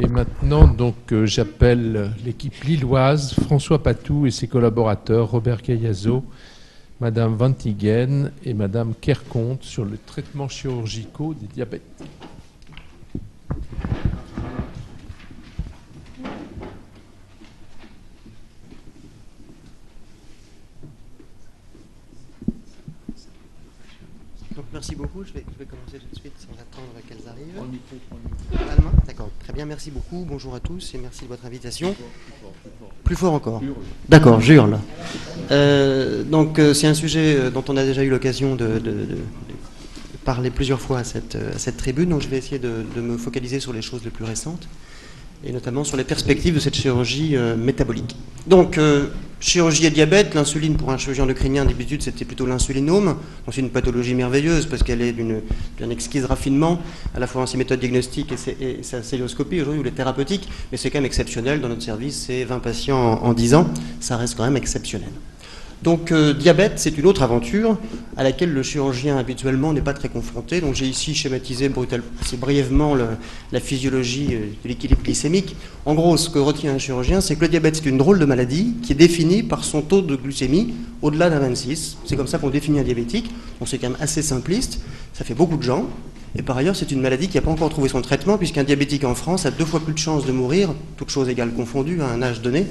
Et maintenant, donc, j'appelle l'équipe lilloise, François Patou et ses collaborateurs, Robert Cayazo, Madame Van Tighen et Madame Kerconte, sur le traitement chirurgicaux des diabètes. Donc, merci beaucoup. Je vais commencer tout de suite sans attendre qu'elles arrivent. Allemagne, d'accord. Très bien, merci beaucoup. Bonjour à tous et merci de votre invitation. Plus fort encore. D'accord, j'hurle. Donc, c'est un sujet dont on a déjà eu l'occasion de parler plusieurs fois à cette tribune. Donc, je vais essayer de me focaliser sur les choses les plus récentes et notamment sur les perspectives de cette chirurgie métabolique. Donc, chirurgie et diabète, l'insuline pour un chirurgien endocrinien d'habitude c'était plutôt l'insulinome, donc c'est une pathologie merveilleuse parce qu'elle est d'un exquis raffinement, à la fois dans ses méthodes diagnostiques et sa célioscopie aujourd'hui ou les thérapeutiques, mais c'est quand même exceptionnel dans notre service, c'est 20 patients en 10 ans, ça reste quand même exceptionnel. Donc diabète, c'est une autre aventure à laquelle le chirurgien habituellement n'est pas très confronté. Donc j'ai ici schématisé assez brièvement la physiologie de l'équilibre glycémique. En gros, ce que retient un chirurgien, c'est que le diabète, c'est une drôle de maladie qui est définie par son taux de glycémie au-delà d'un 26. C'est comme ça qu'on définit un diabétique. Donc c'est quand même assez simpliste. Ça fait beaucoup de gens. Et par ailleurs, c'est une maladie qui n'a pas encore trouvé son traitement, puisqu'un diabétique en France a 2 fois plus de chances de mourir, toutes choses égales confondues, à un âge donné,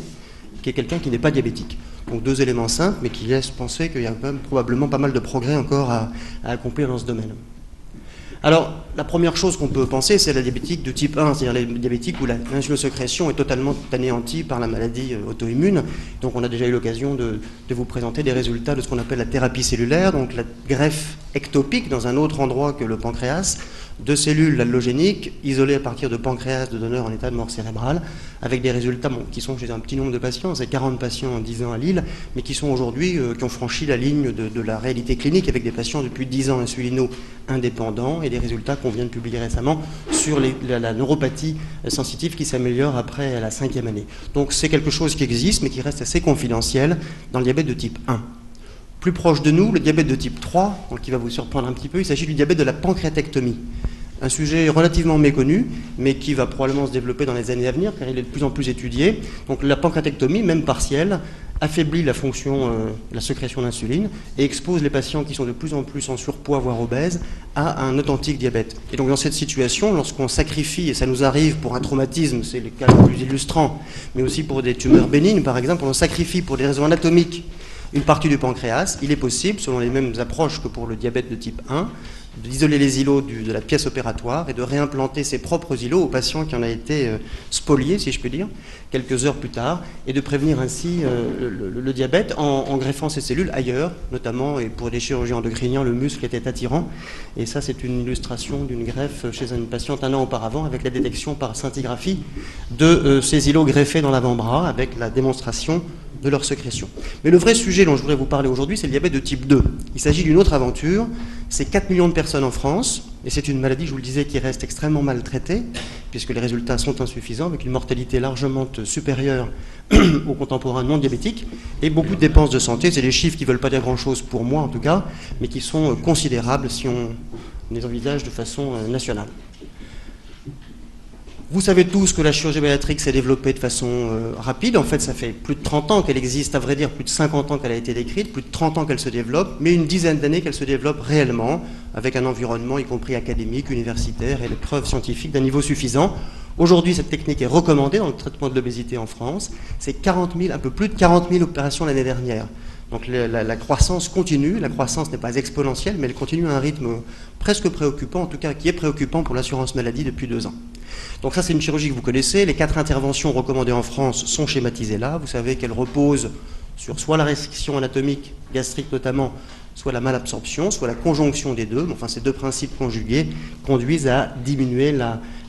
qu'est quelqu'un qui n'est pas diabétique. Donc 2 éléments simples, mais qui laissent penser qu'il y a quand même probablement pas mal de progrès encore à accomplir dans ce domaine. Alors, la première chose qu'on peut penser, c'est la diabétique de type 1, c'est-à-dire les diabétiques où l'insulosécrétion est totalement anéantie par la maladie auto-immune. Donc on a déjà eu l'occasion de vous présenter des résultats de ce qu'on appelle la thérapie cellulaire, donc la greffe ectopique dans un autre endroit que le pancréas, de cellules allogéniques isolées à partir de pancréas de donneurs en état de mort cérébrale, avec des résultats qui sont chez un petit nombre de patients, c'est 40 patients en 10 ans à Lille, mais qui sont aujourd'hui, qui ont franchi la ligne de la réalité clinique avec des patients depuis 10 ans insulino-indépendants et des résultats qu'on vient de publier récemment sur la neuropathie sensitive qui s'améliore après la 5e année. Donc c'est quelque chose qui existe, mais qui reste assez confidentiel dans le diabète de type 1. Plus proche de nous, le diabète de type 3, donc qui va vous surprendre un petit peu, il s'agit du diabète de la pancréatectomie. Un sujet relativement méconnu, mais qui va probablement se développer dans les années à venir, car il est de plus en plus étudié. Donc la pancréatectomie, même partielle, affaiblit la fonction, la sécrétion d'insuline, et expose les patients qui sont de plus en plus en surpoids, voire obèses, à un authentique diabète. Et donc dans cette situation, lorsqu'on sacrifie, et ça nous arrive pour un traumatisme, c'est le cas le plus illustrant, mais aussi pour des tumeurs bénignes, par exemple, on sacrifie pour des raisons anatomiques une partie du pancréas, il est possible, selon les mêmes approches que pour le diabète de type 1, d'isoler les îlots de la pièce opératoire et de réimplanter ses propres îlots au patient qui en a été spolié, si je puis dire, quelques heures plus tard, et de prévenir ainsi le diabète en greffant ces cellules ailleurs, notamment, et pour des chirurgiens endocriniens, le muscle était attirant, et ça c'est une illustration d'une greffe chez une patiente 1 an auparavant, avec la détection par scintigraphie de ces îlots greffés dans l'avant-bras, avec la démonstration de leur sécrétion. Mais le vrai sujet dont je voudrais vous parler aujourd'hui, c'est le diabète de type 2. Il s'agit d'une autre aventure. C'est 4 millions de personnes en France, et c'est une maladie, je vous le disais, qui reste extrêmement mal traitée, puisque les résultats sont insuffisants, avec une mortalité largement supérieure aux contemporains non diabétiques, et beaucoup de dépenses de santé. C'est des chiffres qui ne veulent pas dire grand-chose pour moi, en tout cas, mais qui sont considérables si on les envisage de façon nationale. Vous savez tous que la chirurgie bariatrique s'est développée de façon rapide. En fait, ça fait plus de 30 ans qu'elle existe, à vrai dire plus de 50 ans qu'elle a été décrite, plus de 30 ans qu'elle se développe, mais une dizaine d'années qu'elle se développe réellement, avec un environnement, y compris académique, universitaire, et les preuves scientifiques d'un niveau suffisant. Aujourd'hui, cette technique est recommandée dans le traitement de l'obésité en France. C'est 40 000, un peu plus de 40 000 opérations l'année dernière. Donc la croissance continue, la croissance n'est pas exponentielle, mais elle continue à un rythme presque préoccupant, en tout cas qui est préoccupant pour l'assurance maladie depuis 2 ans. Donc ça c'est une chirurgie que vous connaissez, les 4 interventions recommandées en France sont schématisées là, vous savez qu'elles reposent sur soit la restriction anatomique, gastrique notamment, soit la malabsorption, soit la conjonction des deux, enfin ces 2 principes conjugués conduisent à diminuer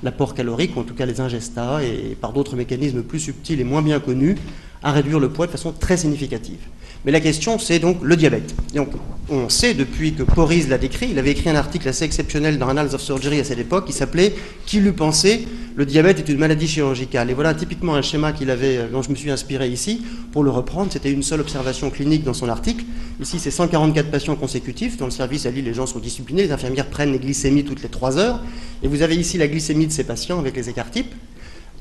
l'apport calorique, ou en tout cas les ingestats, et par d'autres mécanismes plus subtils et moins bien connus, à réduire le poids de façon très significative. Mais la question, c'est donc le diabète. Donc, on sait depuis que Porys l'a décrit, il avait écrit un article assez exceptionnel dans Annals of Surgery à cette époque, qui s'appelait « Qui l'eût pensé ? Le diabète est une maladie chirurgicale ». Et voilà typiquement un schéma dont je me suis inspiré ici. Pour le reprendre, c'était une seule observation clinique dans son article. Ici, c'est 144 patients consécutifs. Dans le service à Lille, les gens sont disciplinés, les infirmières prennent les glycémies toutes les 3 heures. Et vous avez ici la glycémie de ces patients avec les écarts types.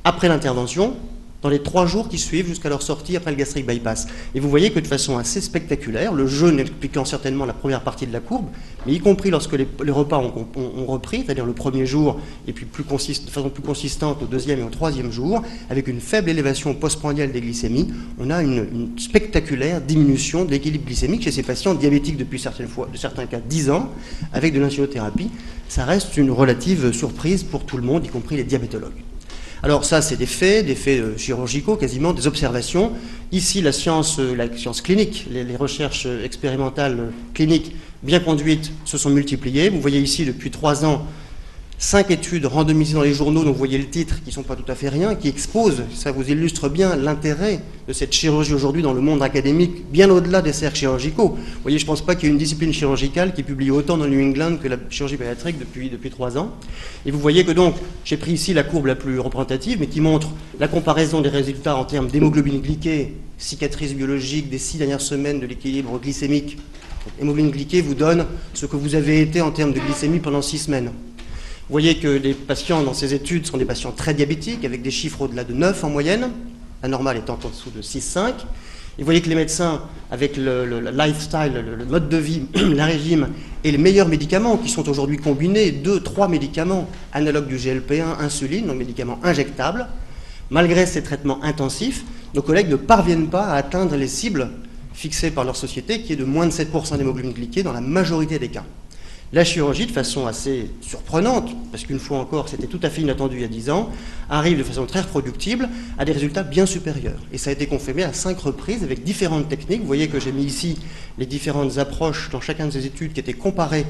après l'intervention, dans les 3 jours qui suivent jusqu'à leur sortie après le gastric bypass. Et vous voyez que de façon assez spectaculaire, le jeûne expliquant certainement la première partie de la courbe, mais y compris lorsque les repas ont repris, c'est-à-dire le premier jour, et puis de façon plus consistante au deuxième et au troisième jour, avec une faible élévation postprandiale des glycémies, on a une spectaculaire diminution de l'équilibre glycémique chez ces patients diabétiques depuis certains cas 10 ans, avec de l'insulinothérapie. Ça reste une relative surprise pour tout le monde, y compris les diabétologues. Alors ça, c'est des faits chirurgicaux, quasiment, des observations. Ici, la science clinique, les recherches expérimentales cliniques bien conduites se sont multipliées. Vous voyez ici, depuis 3 ans, 5 études randomisées dans les journaux, dont vous voyez le titre, qui ne sont pas tout à fait rien, qui exposent, ça vous illustre bien l'intérêt de cette chirurgie aujourd'hui dans le monde académique, bien au-delà des cercles chirurgicaux. Vous voyez, je ne pense pas qu'il y ait une discipline chirurgicale qui publie autant dans New England que la chirurgie pédiatrique depuis 3 ans. Et vous voyez que donc, j'ai pris ici la courbe la plus représentative, mais qui montre la comparaison des résultats en termes d'hémoglobine glyquée, cicatrice biologique des 6 dernières semaines de l'équilibre glycémique. Hémoglobine glyquée vous donne ce que vous avez été en termes de glycémie pendant 6 semaines. Vous voyez que les patients dans ces études sont des patients très diabétiques, avec des chiffres au-delà de 9 en moyenne, la normale étant en dessous de 6,5. Et vous voyez que les médecins, avec le lifestyle, le mode de vie, le régime et les meilleurs médicaments qui sont aujourd'hui combinés, 2-3 médicaments analogues du GLP-1, insuline, donc médicaments injectables, malgré ces traitements intensifs, nos collègues ne parviennent pas à atteindre les cibles fixées par leur société, qui est de moins de 7% d'hémoglobine glyquée dans la majorité des cas. La chirurgie, de façon assez surprenante, parce qu'une fois encore, c'était tout à fait inattendu il y a 10 ans, arrive de façon très reproductible à des résultats bien supérieurs. Et ça a été confirmé à 5 reprises avec différentes techniques. Vous voyez que j'ai mis ici les différentes approches dans chacune de ces études qui étaient comparées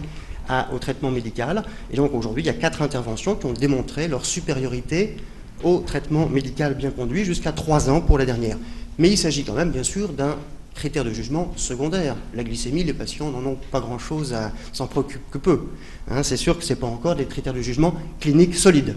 au traitement médical. Et donc aujourd'hui, il y a 4 interventions qui ont démontré leur supériorité au traitement médical bien conduit, jusqu'à 3 ans pour la dernière. Mais il s'agit quand même, bien sûr, d'un critères de jugement secondaires. La glycémie, les patients n'en ont pas grand-chose à s'en préoccuper que peu. C'est sûr que ce n'est pas encore des critères de jugement cliniques solides.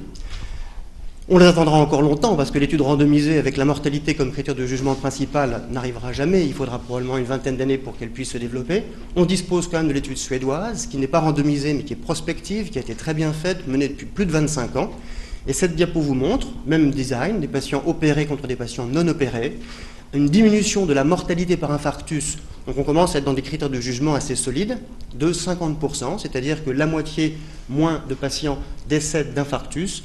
On les attendra encore longtemps parce que l'étude randomisée avec la mortalité comme critère de jugement principal n'arrivera jamais. Il faudra probablement une vingtaine d'années pour qu'elle puisse se développer. On dispose quand même de l'étude suédoise qui n'est pas randomisée mais qui est prospective, qui a été très bien faite, menée depuis plus de 25 ans. Et cette diapo vous montre, même design, des patients opérés contre des patients non opérés, une diminution de la mortalité par infarctus, donc on commence à être dans des critères de jugement assez solides, de 50%, c'est-à-dire que la moitié moins de patients décèdent d'infarctus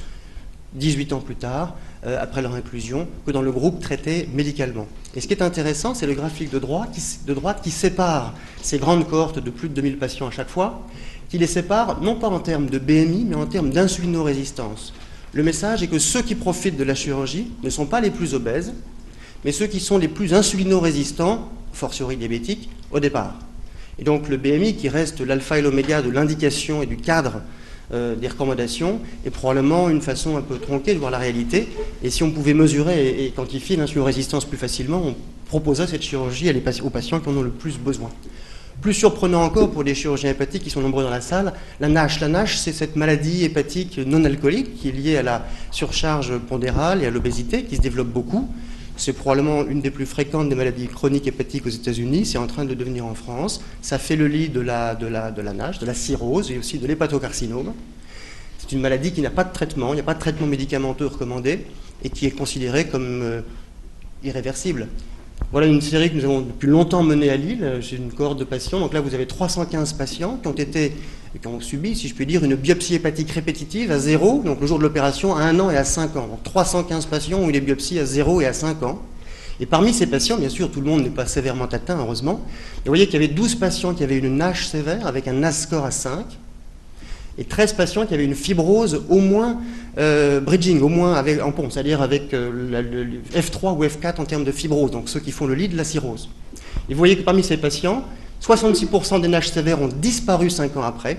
18 ans plus tard, après leur inclusion, que dans le groupe traité médicalement. Et ce qui est intéressant, c'est le graphique de droite qui sépare ces grandes cohortes de plus de 2000 patients à chaque fois, qui les sépare non pas en termes de BMI, mais en termes d'insulinorésistance. Le message est que ceux qui profitent de la chirurgie ne sont pas les plus obèses, mais ceux qui sont les plus insulinorésistants, fortiori diabétiques, au départ. Et donc le BMI, qui reste l'alpha et l'oméga de l'indication et du cadre des recommandations, est probablement une façon un peu tronquée de voir la réalité. Et si on pouvait mesurer et quantifier l'insulinorésistance plus facilement, on proposerait cette chirurgie aux patients qui en ont le plus besoin. Plus surprenant encore pour les chirurgiens hépatiques qui sont nombreux dans la salle, la NASH. La NASH, c'est cette maladie hépatique non alcoolique qui est liée à la surcharge pondérale et à l'obésité, qui se développe beaucoup. C'est probablement une des plus fréquentes des maladies chroniques hépatiques aux États-Unis. C'est en train de devenir en France. Ça fait le lit de la NASH, de la cirrhose et aussi de l'hépatocarcinome. C'est une maladie qui n'a pas de traitement. Il n'y a pas de traitement médicamenteux recommandé et qui est considérée comme irréversible. Voilà une série que nous avons depuis longtemps menée à Lille. J'ai une cohorte de patients. Donc là, vous avez 315 patients qui ont subi, si je puis dire, une biopsie hépatique répétitive à 0, donc le jour de l'opération, à 1 an et à 5 ans. Donc 315 patients ont eu des biopsies à 0 et à 5 ans. Et parmi ces patients, bien sûr, tout le monde n'est pas sévèrement atteint, heureusement. Et vous voyez qu'il y avait 12 patients qui avaient une NASH sévère avec un NAS score à 5, et 13 patients qui avaient une fibrose au moins bridging, au moins en pompe, c'est-à-dire avec le F3 ou F4 en termes de fibrose, donc ceux qui font le lit de la cirrhose. Et vous voyez que parmi ces patients, 66% des NASH sévères ont disparu 5 ans après,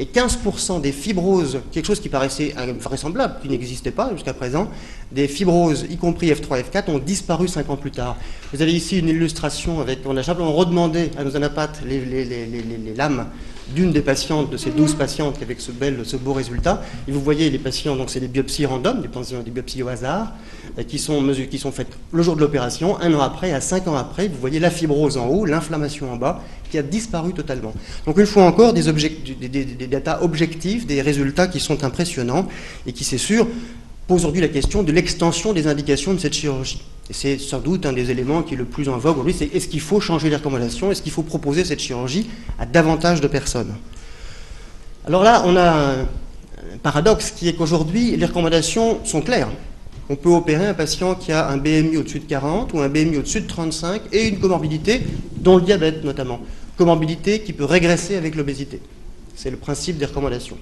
et 15% des fibroses, quelque chose qui paraissait invraisemblable, qui n'existait pas jusqu'à présent, des fibroses, y compris F3 et F4, ont disparu 5 ans plus tard. Vous avez ici une illustration avec, on a simplement redemandé à nos anapathes les lames d'une des patientes, de ces 12 patientes avec ce beau résultat. Et vous voyez les patients, donc c'est des biopsies random, des biopsies au hasard, qui sont faites le jour de l'opération, 1 an après, à 5 ans après. Vous voyez la fibrose en haut, l'inflammation en bas, qui a disparu totalement. Donc une fois encore, des data objectifs, des résultats qui sont impressionnants et qui, c'est sûr, pose aujourd'hui la question de l'extension des indications de cette chirurgie. Et c'est sans doute un des éléments qui est le plus en vogue aujourd'hui, c'est est-ce qu'il faut changer les recommandations, est-ce qu'il faut proposer cette chirurgie à davantage de personnes. Alors là, on a un paradoxe qui est qu'aujourd'hui, les recommandations sont claires. On peut opérer un patient qui a un BMI au-dessus de 40 ou un BMI au-dessus de 35 et une comorbidité, dont le diabète notamment. Comorbidité qui peut régresser avec l'obésité. C'est le principe des recommandations.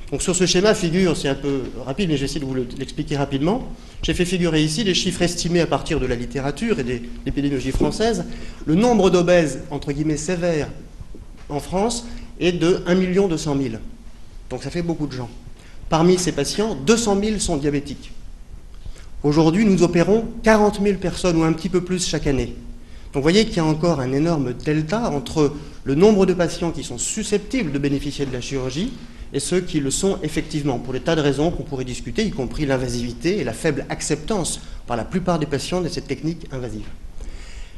Donc sur ce schéma figure, c'est un peu rapide, mais j'essaie de vous l'expliquer rapidement. J'ai fait figurer ici les chiffres estimés à partir de la littérature et de l'épidémiologie française. Le nombre d'obèses, entre guillemets, sévères en France est de 1 200 000. Donc ça fait beaucoup de gens. Parmi ces patients, 200 000 sont diabétiques. Aujourd'hui, nous opérons 40 000 personnes ou un petit peu plus chaque année. Donc vous voyez qu'il y a encore un énorme delta entre le nombre de patients qui sont susceptibles de bénéficier de la chirurgie et ceux qui le sont effectivement, pour des tas de raisons qu'on pourrait discuter, y compris l'invasivité et la faible acceptance par la plupart des patients de cette technique invasive.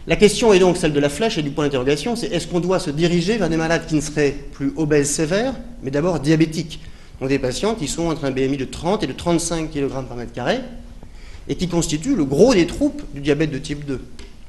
La question est donc celle de la flèche et du point d'interrogation, c'est est-ce qu'on doit se diriger vers des malades qui ne seraient plus obèses sévères, mais d'abord diabétiques, donc des patients qui sont entre un BMI de 30 et de 35 kg par mètre carré, et qui constituent le gros des troupes du diabète de type 2,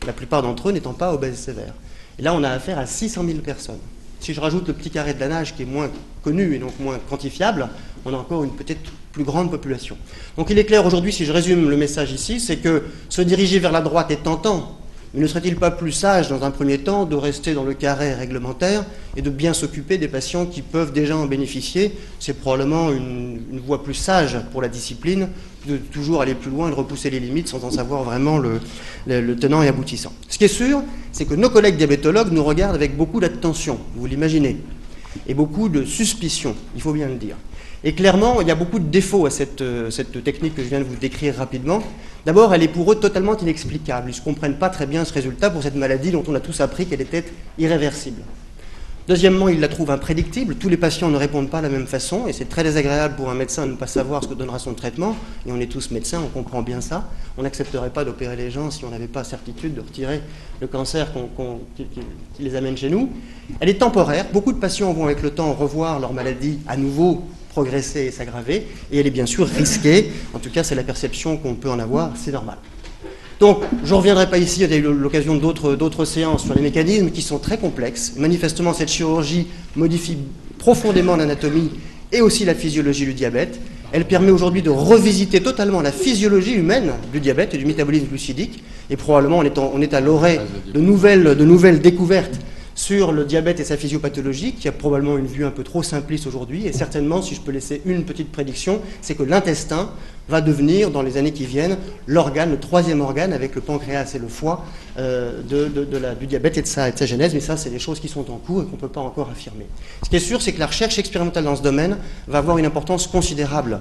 la plupart d'entre eux n'étant pas obèses sévères. Et là, on a affaire à 600 000 personnes. Si je rajoute le petit carré de la nage qui est moins connu et donc moins quantifiable, on a encore une peut-être plus grande population. Donc il est clair aujourd'hui, si je résume le message ici, c'est que se diriger vers la droite est tentant, mais ne serait-il pas plus sage dans un premier temps de rester dans le carré réglementaire et de bien s'occuper des patients qui peuvent déjà en bénéficier? C'est probablement une voie plus sage pour la discipline, de toujours aller plus loin et de repousser les limites sans en savoir vraiment le tenant et aboutissant. Ce qui est sûr, c'est que nos collègues diabétologues nous regardent avec beaucoup d'attention, vous l'imaginez, et beaucoup de suspicion, il faut bien le dire. Et clairement, il y a beaucoup de défauts à cette technique que je viens de vous décrire rapidement. D'abord, elle est pour eux totalement inexplicable. Ils ne comprennent pas très bien ce résultat pour cette maladie dont on a tous appris qu'elle était irréversible. Deuxièmement, ils la trouvent imprédictible. Tous les patients ne répondent pas de la même façon et c'est très désagréable pour un médecin de ne pas savoir ce que donnera son traitement. Et on est tous médecins, on comprend bien ça. On n'accepterait pas d'opérer les gens si on n'avait pas certitude de retirer le cancer qui les amène chez nous. Elle est temporaire. Beaucoup de patients vont avec le temps revoir leur maladie à nouveau progresser et s'aggraver, et elle est bien sûr risquée. En tout cas, c'est la perception qu'on peut en avoir, c'est normal. Donc, je ne reviendrai pas ici, il y a eu l'occasion d'autres séances sur les mécanismes qui sont très complexes. Manifestement, cette chirurgie modifie profondément l'anatomie et aussi la physiologie du diabète. Elle permet aujourd'hui de revisiter totalement la physiologie humaine du diabète et du métabolisme glucidique, et probablement on est à l'orée de nouvelles découvertes sur le diabète et sa physiopathologie, qui a probablement une vue un peu trop simpliste aujourd'hui, et certainement, si je peux laisser une petite prédiction, c'est que l'intestin va devenir, dans les années qui viennent, l'organe, le troisième organe, avec le pancréas et le foie, du diabète et de sa genèse, mais ça, c'est des choses qui sont en cours et qu'on ne peut pas encore affirmer. Ce qui est sûr, c'est que la recherche expérimentale dans ce domaine va avoir une importance considérable.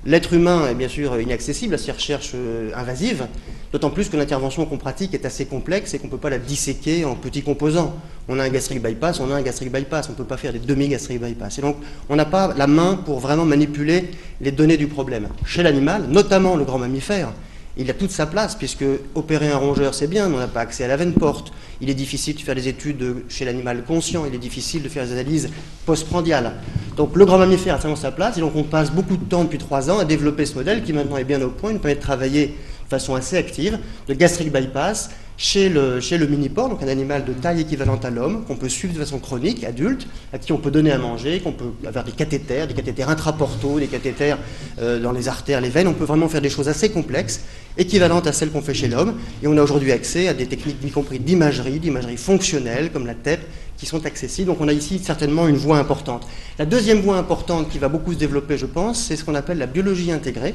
L'être humain est bien sûr inaccessible à ces recherches invasives, d'autant plus que l'intervention qu'on pratique est assez complexe et qu'on ne peut pas la disséquer en petits composants. On a un gastric bypass, on a un gastric bypass, on ne peut pas faire des demi-gastric bypass. Et donc, on n'a pas la main pour vraiment manipuler les données du problème. Chez l'animal, notamment le grand mammifère, il a toute sa place, puisque opérer un rongeur, c'est bien, mais on n'a pas accès à la veine porte. Il est difficile de faire des études chez l'animal conscient, il est difficile de faire des analyses postprandiales. Donc le grand mammifère a vraiment sa place, et donc on passe beaucoup de temps depuis 3 ans à développer ce modèle qui maintenant est bien au point, il nous permet de travailler de façon assez active, de gastric bypass, chez le mini-porc, donc un animal de taille équivalente à l'homme, qu'on peut suivre de façon chronique, adulte, à qui on peut donner à manger, qu'on peut avoir des cathéters intraportaux, des cathéters dans les artères, les veines. On peut vraiment faire des choses assez complexes, équivalentes à celles qu'on fait chez l'homme. Et on a aujourd'hui accès à des techniques, y compris d'imagerie fonctionnelle, comme la TEP, qui sont accessibles. Donc on a ici certainement une voie importante. La deuxième voie importante qui va beaucoup se développer, je pense, c'est ce qu'on appelle la biologie intégrée,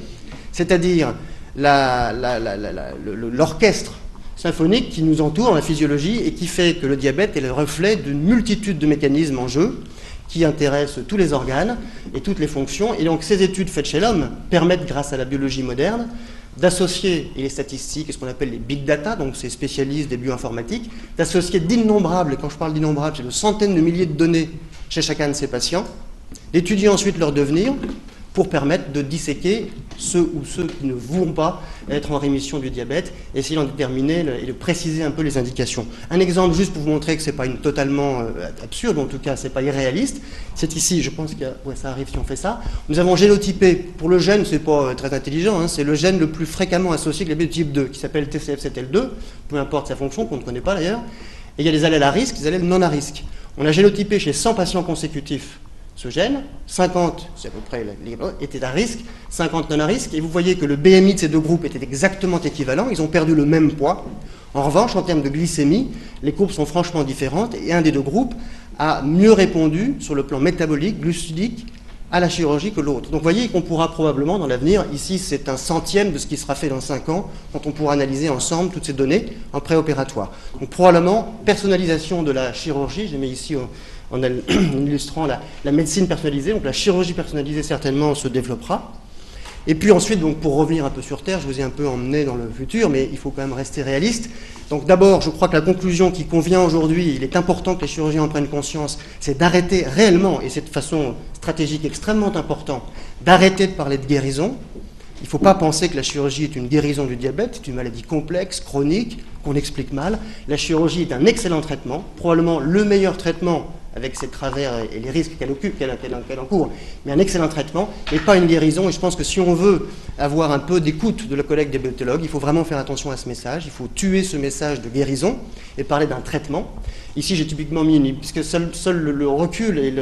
c'est-à-dire l'orchestre symphonique qui nous entoure dans la physiologie et qui fait que le diabète est le reflet d'une multitude de mécanismes en jeu qui intéressent tous les organes et toutes les fonctions. Et donc ces études faites chez l'homme permettent, grâce à la biologie moderne, d'associer, et les statistiques, et ce qu'on appelle les big data, donc ces spécialistes des bioinformatiques, d'associer d'innombrables, et quand je parle d'innombrables, c'est de centaines de milliers de données chez chacun de ces patients, d'étudier ensuite leur devenir pour permettre de disséquer ceux qui ne vont pas être en rémission du diabète, et essayer d'en déterminer et de préciser un peu les indications. Un exemple juste pour vous montrer que ce n'est pas totalement absurde, en tout cas c'est pas irréaliste, c'est ici, je pense que ça arrive si on fait ça, nous avons génotypé, pour le gène c'est pas très intelligent, hein, c'est le gène le plus fréquemment associé avec les diabète type 2, qui s'appelle TCF7L2, peu importe sa fonction, qu'on ne connaît pas d'ailleurs, et il y a les allèles à risque, les allèles non à risque. On a génotypé chez 100 patients consécutifs ce gène, 50, c'est à peu près, étaient à risque, 50 non à risque, et vous voyez que le BMI de ces deux groupes était exactement équivalent, ils ont perdu le même poids. En revanche, en termes de glycémie, les courbes sont franchement différentes, et un des deux groupes a mieux répondu sur le plan métabolique, glucidique, à la chirurgie que l'autre. Donc vous voyez qu'on pourra probablement dans l'avenir, ici c'est un centième de ce qui sera fait dans 5 ans, quand on pourra analyser ensemble toutes ces données en préopératoire. Donc probablement, personnalisation de la chirurgie, j'ai mis ici en illustrant la médecine personnalisée, donc la chirurgie personnalisée certainement se développera. Et puis ensuite, donc, pour revenir un peu sur Terre, je vous ai un peu emmené dans le futur, mais il faut quand même rester réaliste. Donc d'abord, je crois que la conclusion qui convient aujourd'hui, il est important que les chirurgiens en prennent conscience, c'est d'arrêter réellement, et c'est de façon stratégique extrêmement important, d'arrêter de parler de guérison. Il ne faut pas penser que la chirurgie est une guérison du diabète, c'est une maladie complexe, chronique, qu'on explique mal. La chirurgie est un excellent traitement, probablement le meilleur traitement avec ses travers et les risques qu'elle encourt, mais un excellent traitement, mais pas une guérison. Et je pense que si on veut avoir un peu d'écoute de la collègue diabétologue, il faut vraiment faire attention à ce message, il faut tuer ce message de guérison et parler d'un traitement. Ici, j'ai typiquement mis, puisque seul le recul et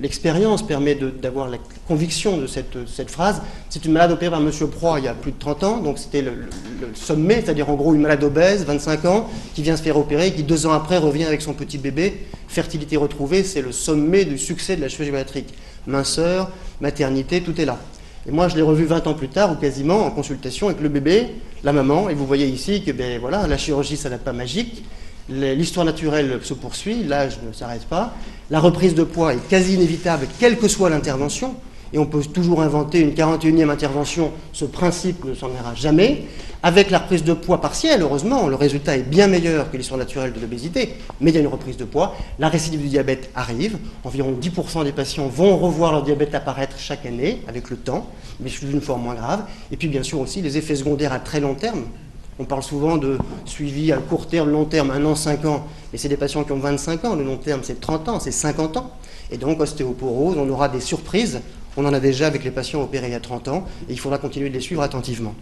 l'expérience permet d'avoir la conviction de cette phrase. C'est une malade opérée par M. Proy il y a plus de 30 ans, donc c'était le sommet, c'est-à-dire en gros une malade obèse, 25 ans, qui vient se faire opérer, qui 2 ans après revient avec son petit bébé, fertilité retrouvée, c'est le sommet du succès de la chirurgie bariatrique. Minceur, maternité, tout est là. Et moi, je l'ai revu 20 ans plus tard, ou quasiment, en consultation avec le bébé, la maman, et vous voyez ici que voilà, la chirurgie, ça n'est pas magique. L'histoire naturelle se poursuit, l'âge ne s'arrête pas, la reprise de poids est quasi inévitable, quelle que soit l'intervention, et on peut toujours inventer une 41e intervention, ce principe ne s'en ira jamais. Avec la reprise de poids partielle, heureusement, le résultat est bien meilleur que l'histoire naturelle de l'obésité, mais il y a une reprise de poids, la récidive du diabète arrive, environ 10% des patients vont revoir leur diabète apparaître chaque année, avec le temps, mais sous une forme moins grave, et puis bien sûr aussi les effets secondaires à très long terme. On parle souvent de suivi à court terme, long terme, 1 an, 5 ans. Mais c'est des patients qui ont 25 ans. Le long terme, c'est 30 ans, c'est 50 ans. Et donc, ostéoporose, on aura des surprises. On en a déjà avec les patients opérés il y a 30 ans. Et il faudra continuer de les suivre attentivement.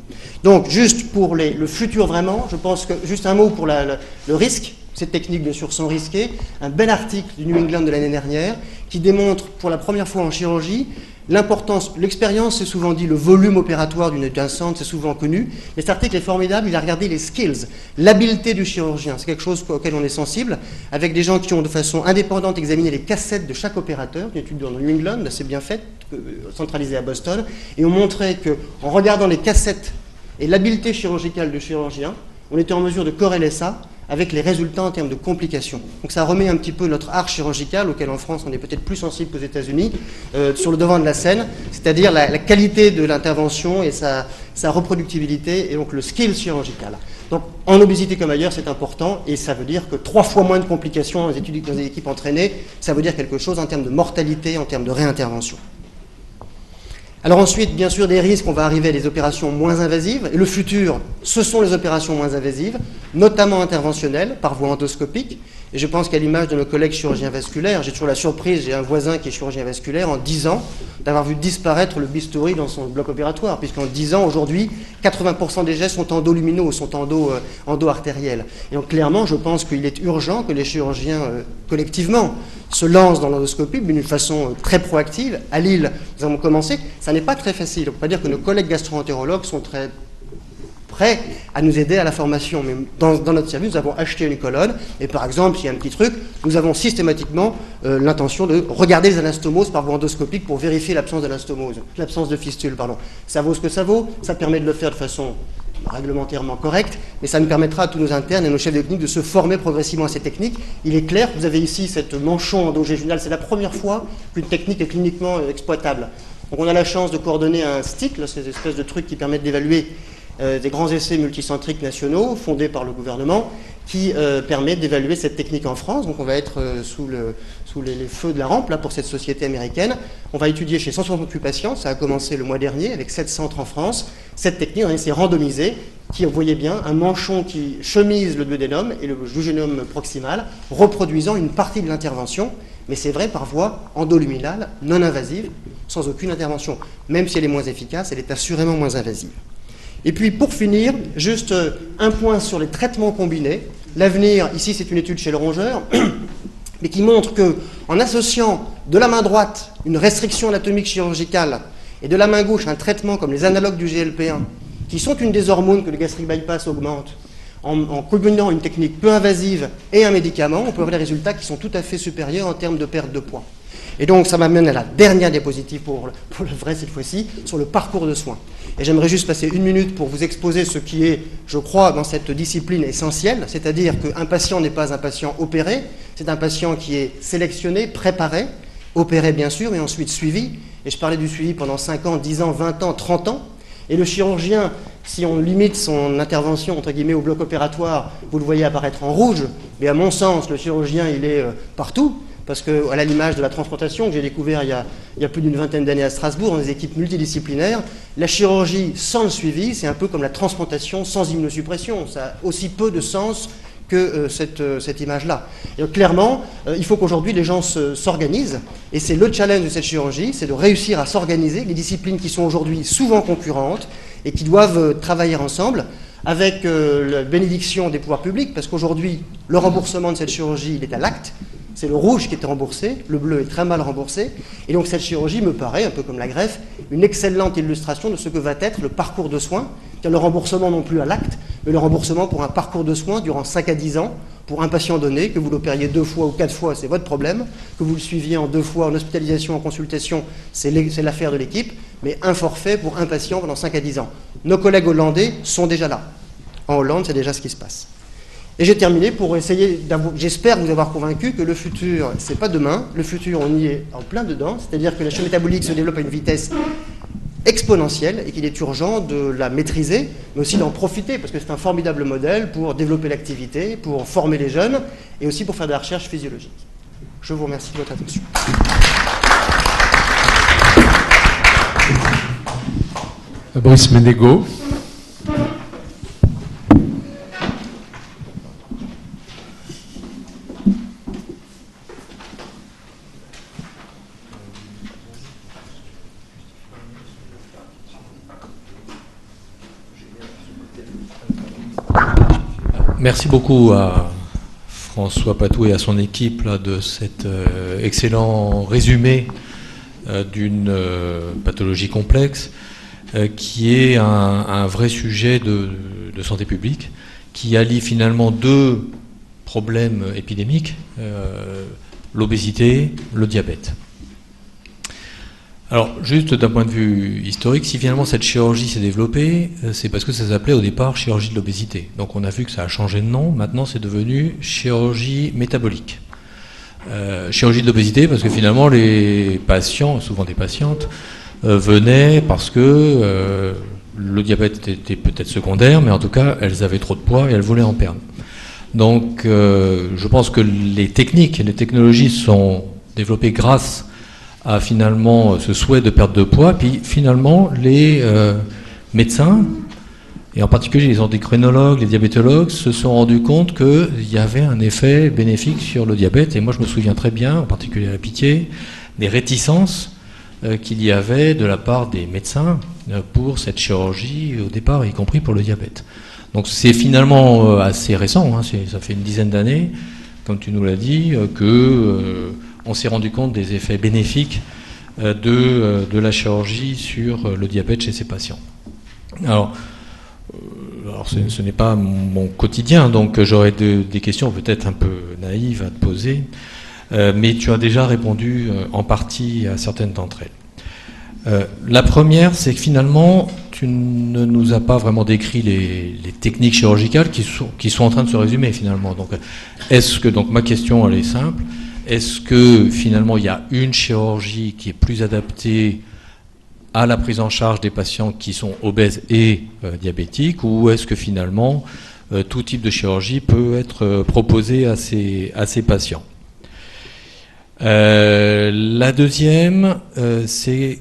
Donc, juste pour le futur vraiment, je pense que, juste un mot pour le risque. Ces techniques, bien sûr, sont risquées. Un bel article du New England de l'année dernière qui démontre, pour la première fois en chirurgie, l'importance, l'expérience, c'est souvent dit, le volume opératoire d'un centre, c'est souvent connu. Mais cet article est formidable, il a regardé les skills, l'habileté du chirurgien. C'est quelque chose auquel on est sensible, avec des gens qui ont de façon indépendante examiné les cassettes de chaque opérateur, une étude dans New England, assez bien faite, centralisée à Boston, et on montrait qu'en regardant les cassettes et l'habileté chirurgicale du chirurgien, on était en mesure de corréler ça avec les résultats en termes de complications. Donc ça remet un petit peu notre art chirurgical, auquel en France on est peut-être plus sensible qu'aux États-Unis, sur le devant de la scène, c'est-à-dire la qualité de l'intervention et sa reproductibilité, et donc le skill chirurgical. Donc en obésité comme ailleurs, c'est important, et ça veut dire que 3 fois moins de complications dans les équipes entraînées, ça veut dire quelque chose en termes de mortalité, en termes de réintervention. Alors ensuite, bien sûr, des risques, on va arriver à des opérations moins invasives. Et le futur, ce sont les opérations moins invasives, notamment interventionnelles, par voie endoscopique. Et je pense qu'à l'image de nos collègues chirurgiens vasculaires, j'ai toujours la surprise, j'ai un voisin qui est chirurgien vasculaire, en 10 ans, d'avoir vu disparaître le bistouri dans son bloc opératoire, puisqu'en 10 ans, aujourd'hui, 80% des gestes sont endoluminaux, sont endo-artériels. Et donc clairement, je pense qu'il est urgent que les chirurgiens, collectivement, se lancent dans l'endoscopie d'une façon très proactive. À Lille, nous avons commencé. Ça n'est pas très facile. On ne peut pas dire que nos collègues gastro-entérologues sont très prêts à nous aider à la formation. Mais dans notre service, nous avons acheté une colonne. Et par exemple, s'il y a un petit truc, nous avons systématiquement l'intention de regarder les anastomoses par voie endoscopique pour vérifier l'absence d'anastomose, l'absence de fistule, pardon. Ça vaut ce que ça vaut. Ça permet de le faire de façon réglementairement correcte, mais ça nous permettra à tous nos internes et nos chefs de clinique de se former progressivement à ces techniques. Il est clair que vous avez ici cette manchon endogéjunale, c'est la première fois qu'une technique est cliniquement exploitable. Donc on a la chance de coordonner un STIC, là, ces espèces de trucs qui permettent d'évaluer des grands essais multicentriques nationaux fondés par le gouvernement, qui permet d'évaluer cette technique en France. Donc on va être sous les feux de la rampe là, pour cette société américaine. On va étudier chez 168 patients, ça a commencé le mois dernier avec 7 centres en France. Cette technique, on a essayé randomisée, qui, vous voyez bien, un manchon qui chemise le duodénum et le jejunum proximal, reproduisant une partie de l'intervention, mais c'est vrai par voie endoluminale, non invasive, sans aucune intervention. Même si elle est moins efficace, elle est assurément moins invasive. Et puis pour finir, juste un point sur les traitements combinés. L'avenir, ici c'est une étude chez le rongeur, mais qui montre qu'en associant de la main droite une restriction anatomique chirurgicale et de la main gauche un traitement comme les analogues du GLP-1, qui sont une des hormones que le gastric bypass augmente, en combinant une technique peu invasive et un médicament, on peut avoir des résultats qui sont tout à fait supérieurs en termes de perte de poids. Et donc ça m'amène à la dernière diapositive pour le vrai cette fois-ci, sur le parcours de soins. Et j'aimerais juste passer 1 minute pour vous exposer ce qui est, je crois, dans cette discipline essentielle, c'est-à-dire qu'un patient n'est pas un patient opéré, c'est un patient qui est sélectionné, préparé, opéré bien sûr, mais ensuite suivi. Et je parlais du suivi pendant 5 ans, 10 ans, 20 ans, 30 ans. Et le chirurgien, si on limite son intervention, entre guillemets, au bloc opératoire, vous le voyez apparaître en rouge, mais à mon sens, le chirurgien, il est partout. Parce qu'à l'image de la transplantation que j'ai découvert il y a plus d'une vingtaine d'années à Strasbourg, dans des équipes multidisciplinaires, la chirurgie sans le suivi, c'est un peu comme la transplantation sans immunosuppression. Ça a aussi peu de sens que cette image-là. Et donc, clairement, il faut qu'aujourd'hui les gens s'organisent, et c'est le challenge de cette chirurgie, c'est de réussir à s'organiser, les disciplines qui sont aujourd'hui souvent concurrentes, et qui doivent travailler ensemble, avec la bénédiction des pouvoirs publics, parce qu'aujourd'hui, le remboursement de cette chirurgie, il est à l'acte. C'est le rouge qui est remboursé, le bleu est très mal remboursé, et donc cette chirurgie me paraît, un peu comme la greffe, une excellente illustration de ce que va être le parcours de soins, car le remboursement non plus à l'acte, mais le remboursement pour un parcours de soins durant 5 à 10 ans, pour un patient donné, que vous l'opériez 2 fois ou 4 fois, c'est votre problème, que vous le suiviez en 2 fois en hospitalisation, en consultation, c'est l'affaire de l'équipe, mais un forfait pour un patient pendant 5 à 10 ans. Nos collègues hollandais sont déjà là. En Hollande, c'est déjà ce qui se passe. Et j'ai terminé pour essayer, j'espère vous avoir convaincu que le futur, c'est pas demain, le futur, on y est en plein dedans, c'est-à-dire que la chaîne métabolique se développe à une vitesse exponentielle et qu'il est urgent de la maîtriser, mais aussi d'en profiter, parce que c'est un formidable modèle pour développer l'activité, pour former les jeunes, et aussi pour faire de la recherche physiologique. Je vous remercie de votre attention. Brice Ménégo. Merci beaucoup à François Patou et à son équipe là, de cet excellent résumé d'une pathologie complexe qui est un vrai sujet de santé publique, qui allie finalement 2 problèmes épidémiques, l'obésité, le diabète. Alors, juste d'un point de vue historique, si finalement cette chirurgie s'est développée, c'est parce que ça s'appelait au départ chirurgie de l'obésité. Donc on a vu que ça a changé de nom, maintenant c'est devenu chirurgie métabolique. Chirurgie de l'obésité parce que finalement les patients, souvent des patientes, venaient parce que le diabète était peut-être secondaire, mais en tout cas elles avaient trop de poids et elles voulaient en perdre. Donc je pense que les techniques et les technologies sont développées grâce à finalement ce souhait de perte de poids, puis finalement les médecins, et en particulier les endocrinologues, les diabétologues, se sont rendus compte qu'il y avait un effet bénéfique sur le diabète, et moi je me souviens très bien, en particulier à la Pitié, des réticences qu'il y avait de la part des médecins pour cette chirurgie au départ, y compris pour le diabète. Donc c'est finalement assez récent, hein, ça fait une dizaine d'années, comme tu nous l'as dit, que on s'est rendu compte des effets bénéfiques de la chirurgie sur le diabète chez ces patients. Alors ce n'est pas mon quotidien, donc j'aurais des questions peut-être un peu naïves à te poser, mais tu as déjà répondu en partie à certaines d'entre elles. La première, c'est que finalement, tu ne nous as pas vraiment décrit les techniques chirurgicales qui sont en train de se résumer finalement. Donc, donc ma question, elle est simple. Est-ce que finalement il y a une chirurgie qui est plus adaptée à la prise en charge des patients qui sont obèses et diabétiques, ou est-ce que finalement tout type de chirurgie peut être proposé à ces patients. La deuxième, c'est...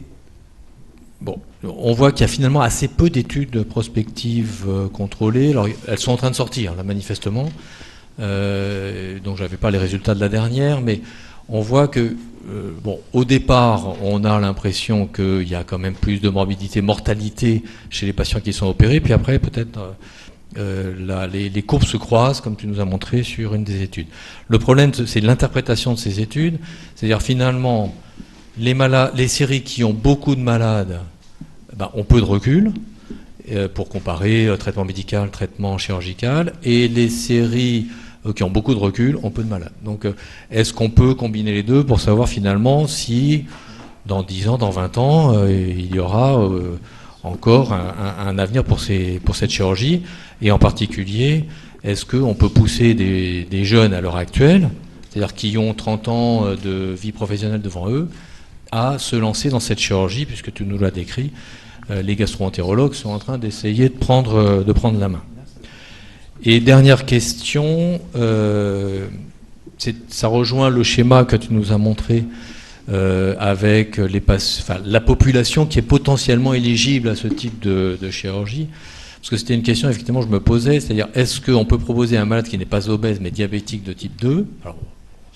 Bon, on voit qu'il y a finalement assez peu d'études prospectives contrôlées. Alors, elles sont en train de sortir, là, manifestement. Donc, je n'avais pas les résultats de la dernière, mais on voit que, au départ, on a l'impression qu'il y a quand même plus de morbidité, mortalité chez les patients qui sont opérés. Puis après, peut-être, les courbes se croisent, comme tu nous as montré sur une des études. Le problème, c'est l'interprétation de ces études. C'est-à-dire, finalement, les séries qui ont beaucoup de malades ont peu de recul pour comparer traitement médical, traitement chirurgical, et les séries qui ont beaucoup de recul ont peu de malades. Donc est-ce qu'on peut combiner les deux pour savoir finalement si dans 10 ans, dans 20 ans, il y aura encore un avenir pour cette chirurgie, et en particulier, est-ce qu'on peut pousser des jeunes à l'heure actuelle, c'est-à-dire qui ont 30 ans de vie professionnelle devant eux, à se lancer dans cette chirurgie, puisque tu nous l'as décrit, les gastro-entérologues sont en train d'essayer de prendre la main. Et dernière question, ça rejoint le schéma que tu nous as montré avec la population qui est potentiellement éligible à ce type de chirurgie. Parce que c'était une question effectivement je me posais, c'est-à-dire est-ce qu'on peut proposer à un malade qui n'est pas obèse mais diabétique de type 2, alors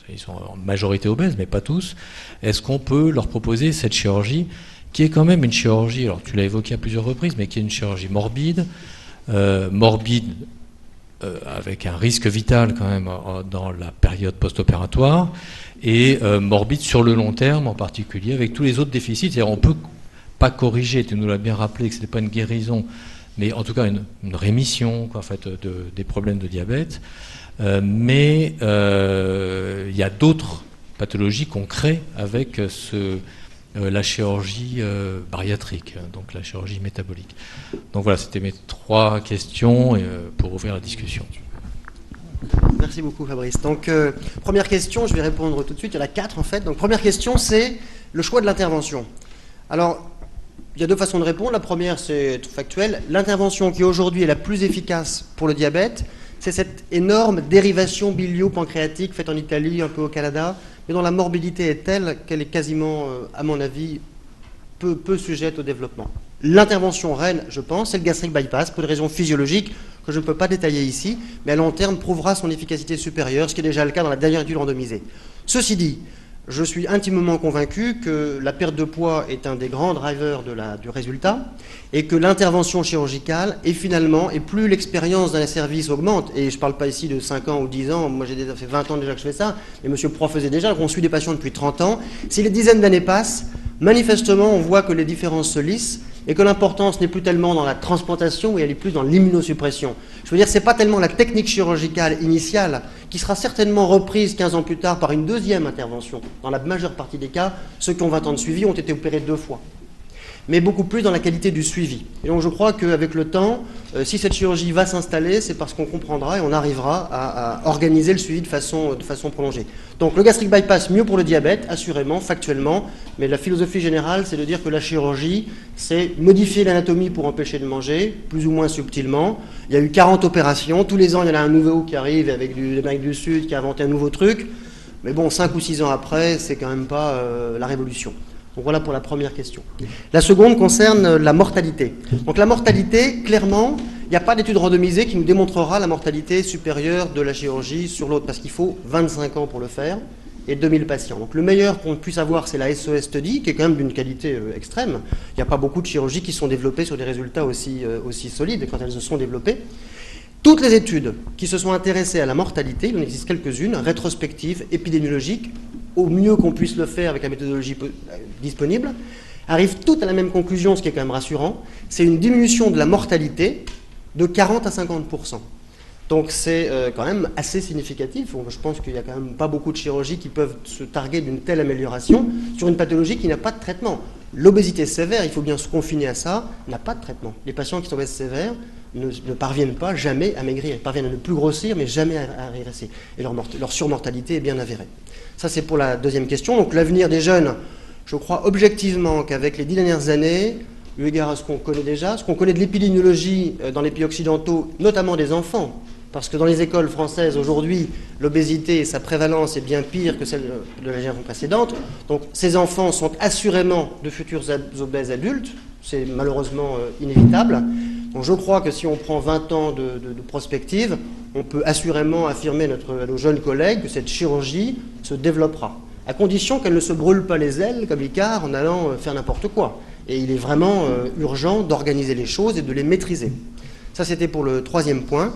ils sont en majorité obèses mais pas tous, est-ce qu'on peut leur proposer cette chirurgie qui est quand même une chirurgie, alors tu l'as évoqué à plusieurs reprises, mais qui est une chirurgie morbide, avec un risque vital quand même dans la période post-opératoire, et morbide sur le long terme en particulier, avec tous les autres déficits. C'est-à-dire on ne peut pas corriger, tu nous l'as bien rappelé, que ce n'est pas une guérison, mais en tout cas une rémission quoi, en fait, des problèmes de diabète. Mais il y a d'autres pathologies qu'on crée avec la chirurgie bariatrique, donc la chirurgie métabolique. Donc voilà, c'était mes 3 questions pour ouvrir la discussion. Merci beaucoup Fabrice. Donc première question, je vais répondre tout de suite, il y en a 4 en fait. Donc première question, c'est le choix de l'intervention. Alors, il y a 2 façons de répondre. La première, c'est factuel. L'intervention qui aujourd'hui est la plus efficace pour le diabète, c'est cette énorme dérivation bilio-pancréatique faite en Italie, un peu au Canada, mais dont la morbidité est telle qu'elle est quasiment, à mon avis, peu sujette au développement. L'intervention reine, je pense, c'est le gastric bypass, pour des raisons physiologiques que je ne peux pas détailler ici, mais à long terme prouvera son efficacité supérieure, ce qui est déjà le cas dans la dernière étude randomisée. Ceci dit, je suis intimement convaincu que la perte de poids est un des grands drivers du résultat et que l'intervention chirurgicale est finalement, et plus l'expérience d'un service augmente, et je ne parle pas ici de 5 ans ou 10 ans, moi j'ai fait 20 ans déjà que je fais ça, et M. Pro faisait déjà, on suit des patients depuis 30 ans, si les dizaines d'années passent, manifestement on voit que les différences se lissent et que l'importance n'est plus tellement dans la transplantation, et elle est plus dans l'immunosuppression. Je veux dire, ce n'est pas tellement la technique chirurgicale initiale qui sera certainement reprise 15 ans plus tard par une deuxième intervention. Dans la majeure partie des cas, ceux qui ont 20 ans de suivi ont été opérés 2 fois. Mais beaucoup plus dans la qualité du suivi. Et donc je crois qu'avec le temps, si cette chirurgie va s'installer, c'est parce qu'on comprendra et on arrivera à organiser le suivi de façon prolongée. Donc le gastric bypass, mieux pour le diabète, assurément, factuellement, mais la philosophie générale, c'est de dire que la chirurgie, c'est modifier l'anatomie pour empêcher de manger, plus ou moins subtilement. Il y a eu 40 opérations, tous les ans il y en a un nouveau qui arrive avec l'Amérique du Sud qui a inventé un nouveau truc, mais bon, 5 ou 6 ans après, c'est quand même pas la révolution. Donc voilà pour la première question. La seconde concerne la mortalité. Donc la mortalité, clairement, il n'y a pas d'étude randomisée qui nous démontrera la mortalité supérieure de la chirurgie sur l'autre, parce qu'il faut 25 ans pour le faire et 2000 patients. Donc le meilleur qu'on puisse avoir, c'est la SOS Study, qui est quand même d'une qualité extrême. Il n'y a pas beaucoup de chirurgies qui sont développées sur des résultats aussi solides quand elles se sont développées. Toutes les études qui se sont intéressées à la mortalité, il en existe quelques-unes, rétrospectives, épidémiologiques, au mieux qu'on puisse le faire avec la méthodologie disponible, arrivent toutes à la même conclusion, ce qui est quand même rassurant, c'est une diminution de la mortalité de 40 à 50%. Donc c'est quand même assez significatif. Je pense qu'il n'y a quand même pas beaucoup de chirurgies qui peuvent se targuer d'une telle amélioration sur une pathologie qui n'a pas de traitement. L'obésité sévère, il faut bien se confiner à ça, n'a pas de traitement. Les patients qui sont obèses sévères ne parviennent pas jamais à maigrir. Ils parviennent à ne plus grossir, mais jamais à régresser. Et leur surmortalité est bien avérée. Ça, c'est pour la deuxième question. Donc l'avenir des jeunes, je crois objectivement qu'avec les 10 dernières années, eu égard à ce qu'on connaît déjà, ce qu'on connaît de l'épidémiologie dans les pays occidentaux, notamment des enfants, Parce que dans les écoles françaises, aujourd'hui, l'obésité et sa prévalence est bien pire que celle de la génération précédente. Donc ces enfants sont assurément de futurs obèses adultes. C'est malheureusement inévitable. Donc je crois que si on prend 20 ans de prospective, on peut assurément affirmer à nos jeunes collègues que cette chirurgie se développera, à condition qu'elle ne se brûle pas les ailes comme Icare en allant faire n'importe quoi. Et il est vraiment urgent d'organiser les choses et de les maîtriser. Ça, c'était pour le troisième point.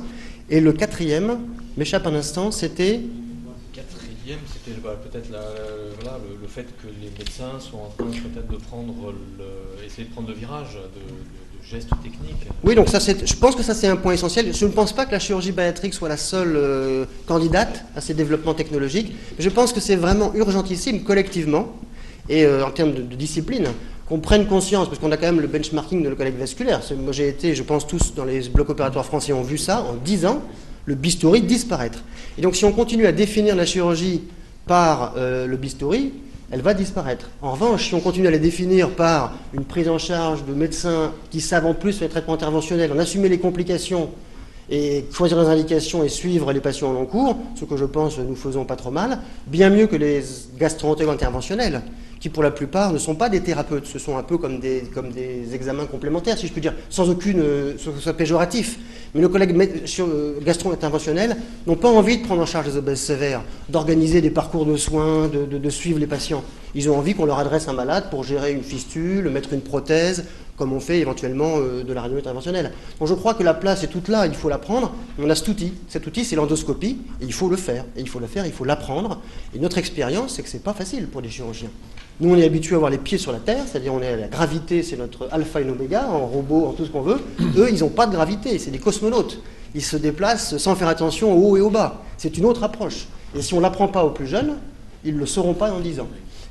Et le quatrième, m'échappe un instant, c'était... Le quatrième, c'était peut-être le fait que les médecins sont en train peut-être de essayer de prendre le virage de gestes techniques. Oui, donc ça, je pense que ça c'est un point essentiel. Je ne pense pas que la chirurgie bariatrique soit la seule candidate à ces développements technologiques. Mais je pense que c'est vraiment urgentissime collectivement et en termes de discipline, qu'on prenne conscience, parce qu'on a quand même le benchmarking de nos collègues vasculaires. Moi j'ai été, je pense tous dans les blocs opératoires français ont vu ça, en 10 ans, le bistouri disparaître. Et donc si on continue à définir la chirurgie par le bistouri, elle va disparaître. En revanche, si on continue à les définir par une prise en charge de médecins qui savent en plus faire les traitements interventionnels, en assumer les complications et choisir les indications et suivre les patients en long cours, ce que je pense nous faisons pas trop mal, bien mieux que les gastro-entérologues interventionnels, qui pour la plupart ne sont pas des thérapeutes, ce sont un peu comme des examens complémentaires, si je puis dire, sans aucune soit péjoratif. Mais nos collègues gastro-interventionnels n'ont pas envie de prendre en charge les obèses sévères, d'organiser des parcours de soins, de suivre les patients. Ils ont envie qu'on leur adresse un malade pour gérer une fistule, mettre une prothèse, comme on fait éventuellement de la radio interventionnelle. Donc je crois que la place est toute là, il faut la prendre. On a cet outil. Cet outil, c'est l'endoscopie, et il faut le faire. Et il faut le faire, il faut l'apprendre. Et notre expérience, c'est que c'est pas facile pour les chirurgiens. Nous, on est habitués à avoir les pieds sur la terre, c'est-à-dire on est à la gravité, c'est notre alpha et oméga, en robot, en tout ce qu'on veut. Eux, ils n'ont pas de gravité, c'est des cosmonautes. Ils se déplacent sans faire attention au haut et au bas. C'est une autre approche. Et si on ne l'apprend pas aux plus jeunes, ils ne le sauront pas dans 10 ans.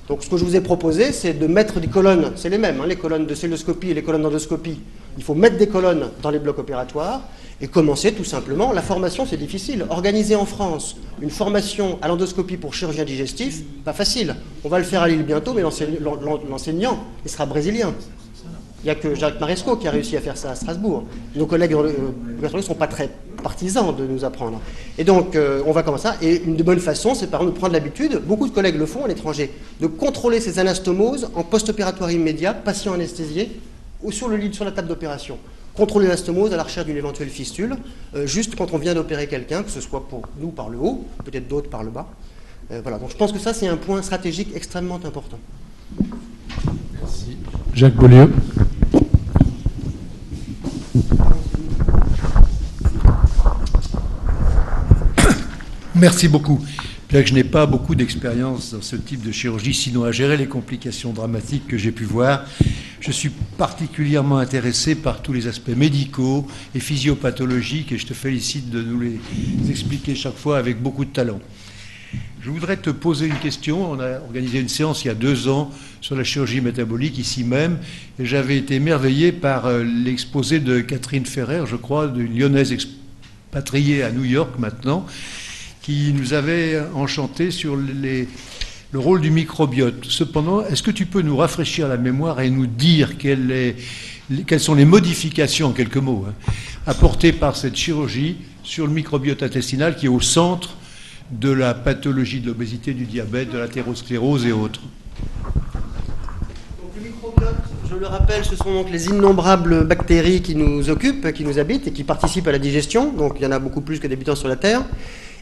Donc ce que je vous ai proposé, c'est de mettre des colonnes, c'est les mêmes, hein, les colonnes de celluloscopie et les colonnes d'endoscopie. Il faut mettre des colonnes dans les blocs opératoires et commencer tout simplement. La formation, c'est difficile. Organiser en France une formation à l'endoscopie pour chirurgien digestif, pas facile. On va le faire à Lille bientôt, mais l'enseignant, il sera brésilien. Il n'y a que Jacques Maresco qui a réussi à faire ça à Strasbourg. Nos collègues ne sont pas très partisans de nous apprendre. Et donc, on va comme ça. Et une de bonne façon, c'est par exemple de prendre l'habitude, beaucoup de collègues le font à l'étranger, de contrôler ces anastomoses en post-opératoire immédiat, patient anesthésié, ou sur le lit, sur la table d'opération. Contrôler l'anastomose à la recherche d'une éventuelle fistule, juste quand on vient d'opérer quelqu'un, que ce soit pour nous par le haut, peut-être d'autres par le bas. Voilà. Donc, je pense que ça, c'est un point stratégique extrêmement important. Merci. Jacques Beaulieu. Merci beaucoup. Bien que je n'ai pas beaucoup d'expérience dans ce type de chirurgie, sinon à gérer les complications dramatiques que j'ai pu voir, je suis particulièrement intéressé par tous les aspects médicaux et physiopathologiques et je te félicite de nous les expliquer chaque fois avec beaucoup de talent. Je voudrais te poser une question. On a organisé une séance il y a 2 ans sur la chirurgie métabolique ici même et j'avais été émerveillé par l'exposé de Catherine Ferrer, je crois, d'une Lyonnaise expatriée à New York maintenant, qui nous avait enchanté sur le rôle du microbiote. Cependant, est-ce que tu peux nous rafraîchir la mémoire et nous dire quelles sont les modifications, en quelques mots, apportées par cette chirurgie sur le microbiote intestinal qui est au centre de la pathologie de l'obésité, du diabète, de l'athérosclérose et autres? Donc, le microbiote, je le rappelle, ce sont donc les innombrables bactéries qui nous occupent, qui nous habitent et qui participent à la digestion. Donc il y en a beaucoup plus que d'habitants sur la Terre.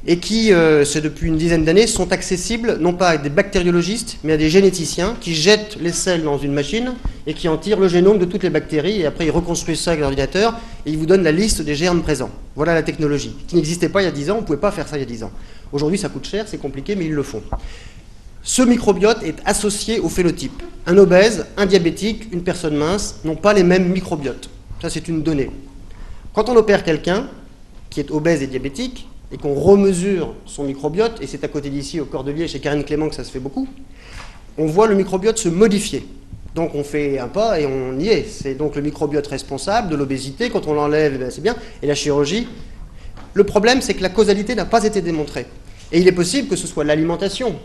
Et qui, c'est depuis une dizaine d'années, sont accessibles non pas à des bactériologistes, mais à des généticiens qui jettent les selles dans une machine et qui en tirent le génome de toutes les bactéries, et après ils reconstruisent ça avec l'ordinateur, et ils vous donnent la liste des germes présents. Voilà la technologie, qui n'existait pas il y a 10 ans, on ne pouvait pas faire ça il y a 10 ans. Aujourd'hui ça coûte cher, c'est compliqué, mais ils le font. Ce microbiote est associé au phénotype. Un obèse, un diabétique, une personne mince n'ont pas les mêmes microbiotes. Ça c'est une donnée. Quand on opère quelqu'un qui est obèse et diabétique, et qu'on remesure son microbiote, et c'est à côté d'ici, au Cordelier, chez Karine Clément, que ça se fait beaucoup, on voit le microbiote se modifier. Donc on fait un pas et on y est. C'est donc le microbiote responsable de l'obésité. Quand on l'enlève, c'est bien. Et la chirurgie, le problème, c'est que la causalité n'a pas été démontrée. Et il est possible que ce soit l'alimentation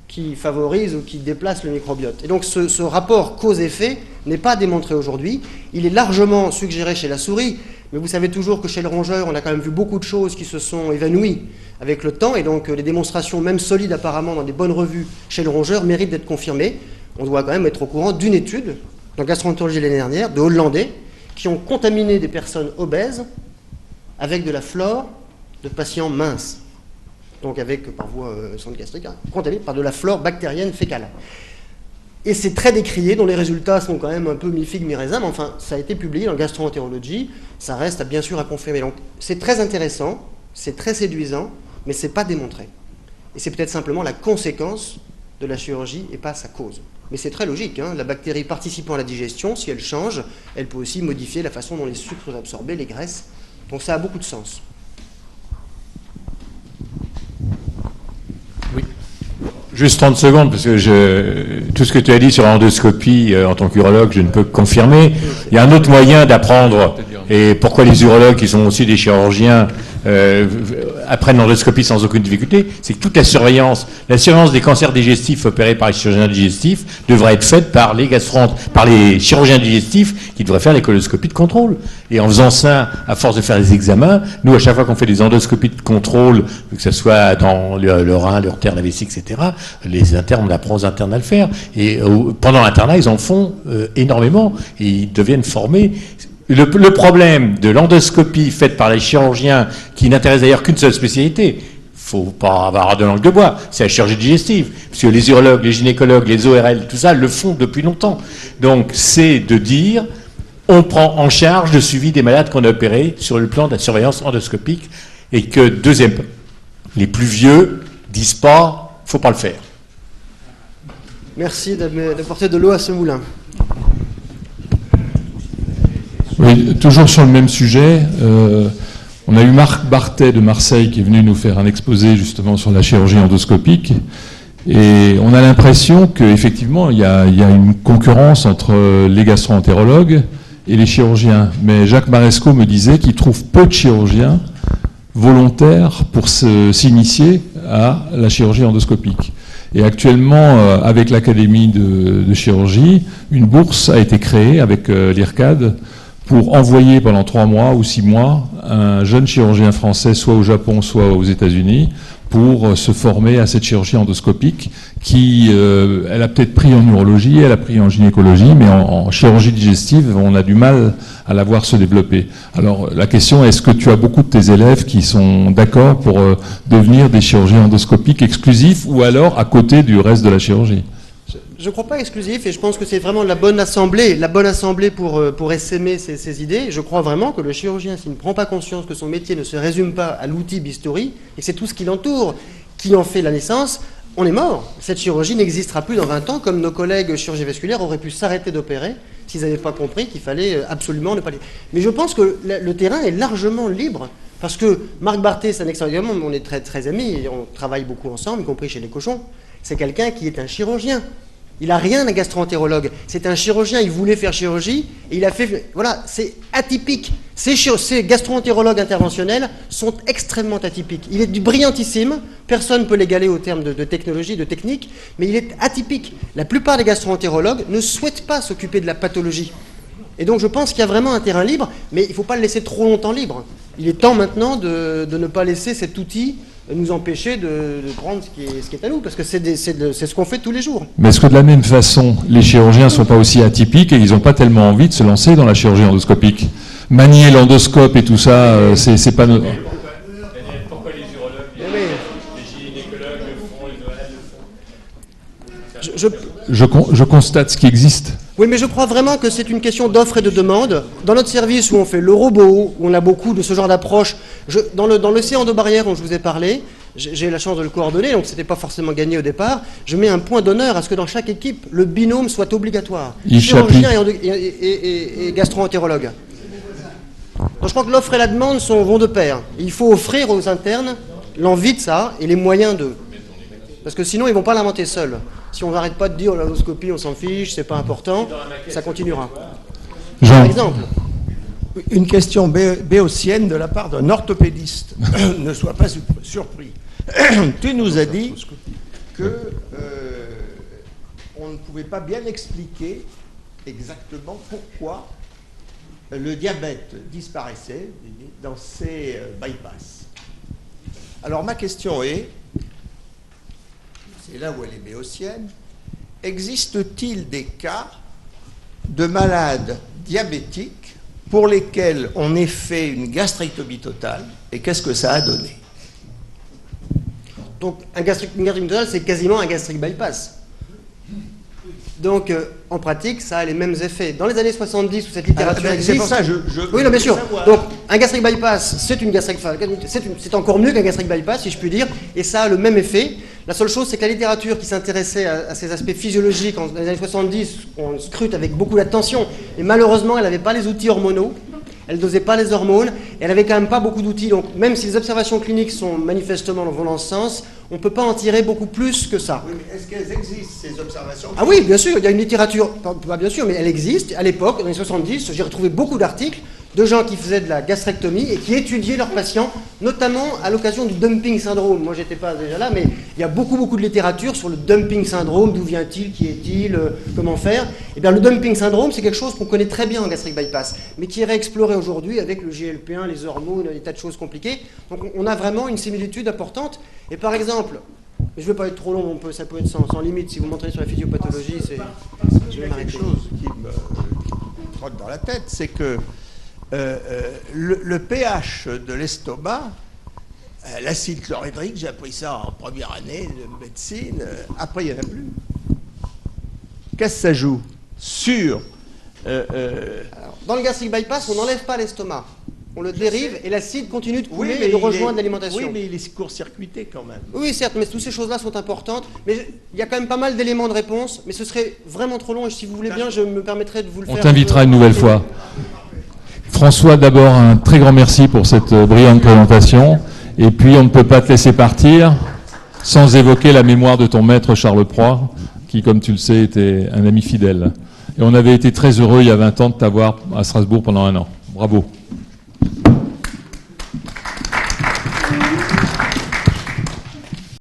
qui favorise ou qui déplace le microbiote. Et donc ce rapport cause-effet n'est pas démontré aujourd'hui. Il est largement suggéré chez la souris, mais vous savez toujours que chez le rongeur, on a quand même vu beaucoup de choses qui se sont évanouies avec le temps, et donc les démonstrations, même solides apparemment dans des bonnes revues chez le rongeur, méritent d'être confirmées. On doit quand même être au courant d'une étude, dans gastroentérologie l'année dernière, de Hollandais, qui ont contaminé des personnes obèses avec de la flore de patients minces. Donc avec, par voie sonde gastrique, contaminé par de la flore bactérienne fécale. Et c'est très décrié, dont les résultats sont quand même un peu mi-figue, mi-raisin, mais enfin, ça a été publié dans Gastroentérologie, ça reste bien sûr à confirmer. Donc c'est très intéressant, c'est très séduisant, mais c'est pas démontré. Et c'est peut-être simplement la conséquence de la chirurgie et pas sa cause. Mais c'est très logique, hein, la bactérie participant à la digestion, si elle change, elle peut aussi modifier la façon dont les sucres sont absorbés, les graisses. Donc ça a beaucoup de sens. Juste 30 secondes, parce que tout ce que tu as dit sur l'endoscopie, en tant qu'urologue, je ne peux que confirmer. Il y a un autre moyen d'apprendre, et pourquoi les urologues, qui sont aussi des chirurgiens, apprennent l'endoscopie sans aucune difficulté, c'est que toute la surveillance des cancers digestifs opérés par les chirurgiens digestifs devrait être faite par les chirurgiens digestifs qui devraient faire les coloscopies de contrôle. Et en faisant ça, à force de faire des examens, nous, à chaque fois qu'on fait des endoscopies de contrôle, que ce soit dans le rein, l'urtère, la vessie, etc., les internes, on apprend aux internes à le faire. Et pendant l'internat, ils en font énormément. Et ils deviennent formés. Le problème de l'endoscopie faite par les chirurgiens, qui n'intéresse d'ailleurs qu'une seule spécialité, faut pas avoir de langue de bois, c'est la chirurgie digestive. Parce que les urologues, les gynécologues, les ORL, tout ça, le font depuis longtemps. Donc, c'est de dire, on prend en charge le suivi des malades qu'on a opérés sur le plan de la surveillance endoscopique, et que, deuxième, les plus vieux disent pas, faut pas le faire. Merci d'apporter de l'eau à ce moulin. Oui, toujours sur le même sujet, on a eu Marc Bartet de Marseille qui est venu nous faire un exposé justement sur la chirurgie endoscopique, et on a l'impression qu'effectivement il y a une concurrence entre les gastro-entérologues et les chirurgiens. Mais Jacques Maresco me disait qu'il trouve peu de chirurgiens volontaires pour s'initier à la chirurgie endoscopique. Et actuellement, avec l'Académie de chirurgie, une bourse a été créée avec l'IRCAD pour envoyer pendant 3 mois ou 6 mois un jeune chirurgien français, soit au Japon, soit aux États-Unis, pour se former à cette chirurgie endoscopique qui, elle a peut-être pris en urologie, elle a pris en gynécologie, mais en chirurgie digestive, on a du mal à la voir se développer. Alors la question est, est-ce que tu as beaucoup de tes élèves qui sont d'accord pour devenir des chirurgiens endoscopiques exclusifs, ou alors à côté du reste de la chirurgie ? Je ne crois pas exclusif, et je pense que c'est vraiment la bonne assemblée pour essaimer ces idées. Je crois vraiment que le chirurgien, s'il ne prend pas conscience que son métier ne se résume pas à l'outil bistouri, et que c'est tout ce qui l'entoure qui en fait la naissance, on est mort. Cette chirurgie n'existera plus dans 20 ans, comme nos collègues chirurgiens vasculaires auraient pu s'arrêter d'opérer s'ils n'avaient pas compris qu'il fallait absolument ne pas les... Mais je pense que le terrain est largement libre, parce que Marc Bartet, c'est un extraordinaire, on est très, très amis, et on travaille beaucoup ensemble, y compris chez les cochons. C'est quelqu'un qui est un chirurgien. Il n'a rien d'un gastro-entérologue. C'est un chirurgien, il voulait faire chirurgie, et il a fait... Voilà, c'est atypique. Ces gastro-entérologues interventionnels sont extrêmement atypiques. Il est du brillantissime, personne ne peut l'égaler au terme de technologie, de technique, mais il est atypique. La plupart des gastro-entérologues ne souhaitent pas s'occuper de la pathologie. Et donc je pense qu'il y a vraiment un terrain libre, mais il ne faut pas le laisser trop longtemps libre. Il est temps maintenant de ne pas laisser cet outil nous empêcher de prendre ce qui est à nous, parce que c'est ce qu'on fait tous les jours. Mais est-ce que de la même façon, les chirurgiens ne sont pas aussi atypiques et ils n'ont pas tellement envie de se lancer dans la chirurgie endoscopique ? Manier l'endoscope et tout ça, c'est pas... Pourquoi les urologues, les gynécologues le font, les ORL le font ? Je constate ce qui existe. Oui, mais je crois vraiment que c'est une question d'offre et de demande. Dans notre service où on fait le robot, où on a beaucoup de ce genre d'approche, dans l'océan de barrière dont je vous ai parlé, j'ai la chance de le coordonner, donc ce n'était pas forcément gagné au départ, je mets un point d'honneur à ce que dans chaque équipe, le binôme soit obligatoire. Chirurgien et gastro-entérologue. Donc je crois que l'offre et la demande vont de pair. Il faut offrir aux internes l'envie de ça et les moyens d'eux. Parce que sinon, ils ne vont pas l'inventer seuls. Si on n'arrête pas de dire l'endoscopie, on s'en fiche, c'est pas important, ça continuera. Par exemple. Une question béotienne de la part d'un orthopédiste. Ne sois pas surpris. Tu nous as dit que on ne pouvait pas bien expliquer exactement pourquoi le diabète disparaissait dans ces bypass. Alors ma question est, c'est là où elle est béotienne, existe-t-il des cas de malades diabétiques pour lesquels on ait fait une gastrectomie totale et qu'est-ce que ça a donné? Donc une gastrectomie totale, c'est quasiment un gastric bypass. Donc, en pratique, ça a les mêmes effets. Dans les années 70, où cette littérature existe... C'est pour ça, oui, non, bien sûr. Donc, un gastric bypass, c'est encore mieux qu'un gastric bypass, si je puis dire, et ça a le même effet. La seule chose, c'est que la littérature qui s'intéressait à ces aspects physiologiques dans les années 70, on scrute avec beaucoup d'attention, et malheureusement, elle n'avait pas les outils hormonaux, elle ne dosait pas les hormones, et elle n'avait quand même pas beaucoup d'outils. Donc, même si les observations cliniques sont manifestement vont dans ce sens, on ne peut pas en tirer beaucoup plus que ça. Oui, mais est-ce qu'elles existent, ces observations? Ah oui, bien sûr, il y a une littérature, pas bien sûr, mais elle existe. À l'époque, dans les 70, j'ai retrouvé beaucoup d'articles de gens qui faisaient de la gastrectomie et qui étudiaient leurs patients, notamment à l'occasion du dumping syndrome. Moi, j'étais pas déjà là, mais il y a beaucoup de littérature sur le dumping syndrome, d'où vient-il, qui est-il, comment faire. Eh bien, le dumping syndrome, c'est quelque chose qu'on connaît très bien en gastric bypass, mais qui est réexploré aujourd'hui avec le GLP-1, les hormones, des tas de choses compliquées. Donc, on a vraiment une similitude importante. Et par exemple, je ne vais pas être trop long, ça peut être sans limite. Si vous m'entraînez sur la physiopathologie, c'est... Il y a quelque chose qui me trotte dans la tête, c'est que le pH de l'estomac, l'acide chlorhydrique, j'ai appris ça en première année de médecine, après il n'y en a plus. Qu'est-ce que ça joue sur... Alors, dans le gastric bypass, on n'enlève pas l'estomac. On le dérive et l'acide continue de couler et de rejoindre l'alimentation. Oui, mais il est court-circuité quand même. Oui, certes, mais toutes ces choses-là sont importantes. Mais il y a quand même pas mal d'éléments de réponse, mais ce serait vraiment trop long et si vous voulez bien, je me permettrai de vous le faire. On t'invitera une nouvelle fois. François, d'abord, un très grand merci pour cette brillante présentation. Et puis, on ne peut pas te laisser partir sans évoquer la mémoire de ton maître Charles Proy, qui, comme tu le sais, était un ami fidèle. Et on avait été très heureux, il y a 20 ans, de t'avoir à Strasbourg pendant 1 an. Bravo.